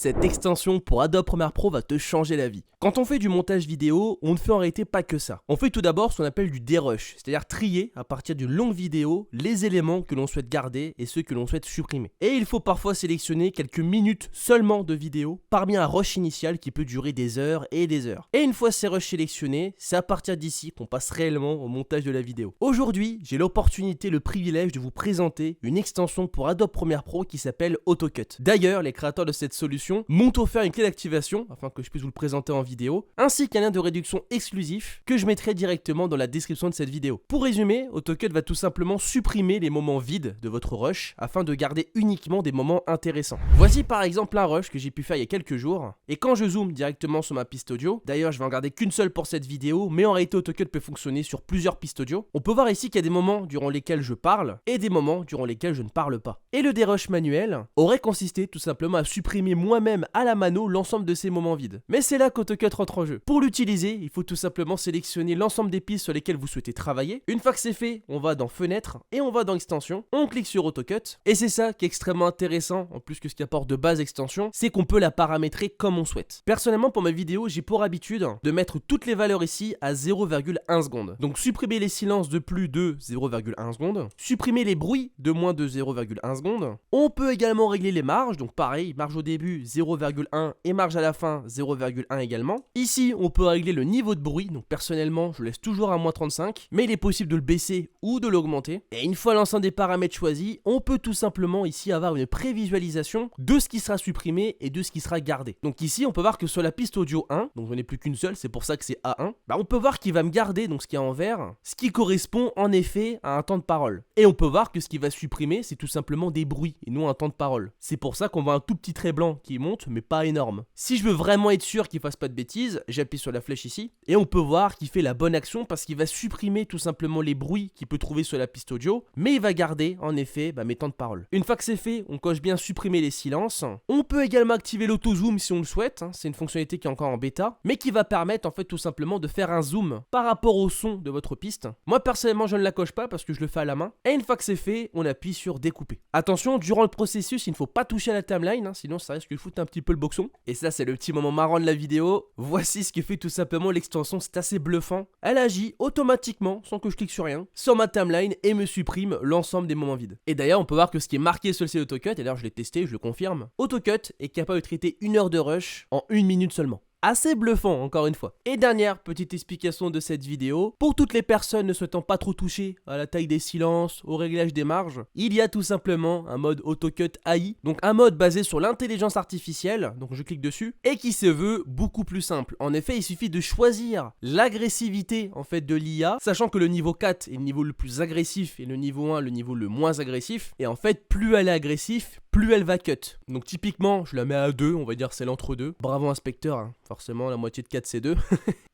Cette extension pour Adobe Premiere Pro va te changer la vie. Quand on fait du montage vidéo, on ne fait en réalité pas que ça. On fait tout d'abord ce qu'on appelle du dérush, c'est-à-dire trier à partir d'une longue vidéo les éléments que l'on souhaite garder et ceux que l'on souhaite supprimer. Et il faut parfois sélectionner quelques minutes seulement de vidéo parmi un rush initial qui peut durer des heures et des heures. Et une fois ces rushs sélectionnés, c'est à partir d'ici qu'on passe réellement au montage de la vidéo. Aujourd'hui, j'ai l'opportunité, le privilège de vous présenter une extension pour Adobe Premiere Pro qui s'appelle AutoCut. D'ailleurs, les créateurs de cette solution m'ont offert une clé d'activation afin que je puisse vous le présenter en vidéo, ainsi qu'un lien de réduction exclusif que je mettrai directement dans la description de cette vidéo. Pour résumer, AutoCut va tout simplement supprimer les moments vides de votre rush afin de garder uniquement des moments intéressants. Voici par exemple un rush que j'ai pu faire il y a quelques jours, et quand je zoome directement sur ma piste audio, d'ailleurs je vais en garder qu'une seule pour cette vidéo, mais en réalité AutoCut peut fonctionner sur plusieurs pistes audio, on peut voir ici qu'il y a des moments durant lesquels je parle et des moments durant lesquels je ne parle pas. Et le dérush manuel aurait consisté tout simplement à supprimer moi-même à la mano l'ensemble de ces moments vides. Mais c'est là qu'AutoCut rentre en jeu. Pour l'utiliser, il faut tout simplement sélectionner l'ensemble des pistes sur lesquelles vous souhaitez travailler. Une fois que c'est fait, on va dans Fenêtre et on va dans Extension, on clique sur AutoCut, et c'est ça qui est extrêmement intéressant, en plus que ce qui apporte de base Extension, c'est qu'on peut la paramétrer comme on souhaite. Personnellement, pour mes vidéos, j'ai pour habitude de mettre toutes les valeurs ici à 0,1 seconde. Donc supprimer les silences de plus de 0,1 seconde, supprimer les bruits de moins de 0,1 seconde. On peut également régler les marges, donc pareil, marge au début 0,1 et marge à la fin 0,1 également. Ici, on peut régler le niveau de bruit, donc personnellement, je laisse toujours à moins 35, mais il est possible de le baisser ou de l'augmenter. Et une fois l'ensemble des paramètres choisis, on peut tout simplement ici avoir une prévisualisation de ce qui sera supprimé et de ce qui sera gardé. Donc ici, on peut voir que sur la piste audio 1, donc je n'ai plus qu'une seule, c'est pour ça que c'est A1, on peut voir qu'il va me garder, donc ce qui est en vert, ce qui correspond en effet à un temps de parole. Et on peut voir que ce qui va supprimer, c'est tout simplement des bruits et non un temps de parole. C'est pour ça qu'on voit un tout petit trait blanc qui monte, mais pas énorme. Si je veux vraiment être sûr qu'il fasse pas de bêtises, j'appuie sur la flèche ici, et on peut voir qu'il fait la bonne action parce qu'il va supprimer tout simplement les bruits qu'il peut trouver sur la piste audio, mais il va garder en effet mes temps de parole. Une fois que c'est fait, on coche bien supprimer les silences. On peut également activer l'auto-zoom si on le souhaite, c'est une fonctionnalité qui est encore en bêta, mais qui va permettre en fait tout simplement de faire un zoom par rapport au son de votre piste. Moi personnellement je ne la coche pas parce que je le fais à la main, et une fois que c'est fait, on appuie sur découper. Attention, durant le processus, il ne faut pas toucher à la timeline, sinon ça risque de foutre un petit peu le boxon. Et ça c'est le petit moment marrant de la vidéo. Voici ce que fait tout simplement l'extension, c'est assez bluffant. Elle agit automatiquement, sans que je clique sur rien, sur ma timeline et me supprime l'ensemble des moments vides. Et d'ailleurs on peut voir que ce qui est marqué sur le site AutoCut, et d'ailleurs je l'ai testé, je le confirme, AutoCut est capable de traiter 1 heure de rush en 1 minute seulement. Assez bluffant encore une fois. Et dernière petite explication de cette vidéo, pour toutes les personnes ne souhaitant pas trop toucher à la taille des silences, au réglage des marges, il y a tout simplement un mode AutoCut AI, donc un mode basé sur l'intelligence artificielle, donc je clique dessus, et qui se veut beaucoup plus simple. En effet, il suffit de choisir l'agressivité en fait de l'IA, sachant que le niveau 4 est le niveau le plus agressif et le niveau 1 le niveau le moins agressif, et en fait plus elle est agressive, plus elle va cut. Donc typiquement, je la mets à 2, on va dire c'est l'entre-deux. Bravo inspecteur, forcément la moitié de 4 c'est 2.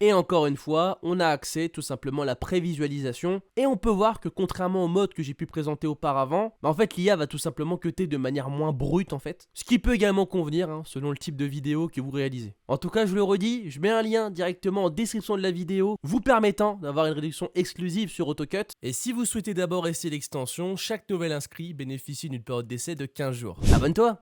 Et encore une fois, on a accès tout simplement à la prévisualisation, et on peut voir que contrairement au mode que j'ai pu présenter auparavant, en fait l'IA va tout simplement cutter de manière moins brute en fait, ce qui peut également convenir selon le type de vidéo que vous réalisez. En tout cas, je le redis, je mets un lien directement en description de la vidéo vous permettant d'avoir une réduction exclusive sur AutoCut. Et si vous souhaitez d'abord essayer l'extension, chaque nouvel inscrit bénéficie d'une période d'essai de 15 jours. Abonne-toi!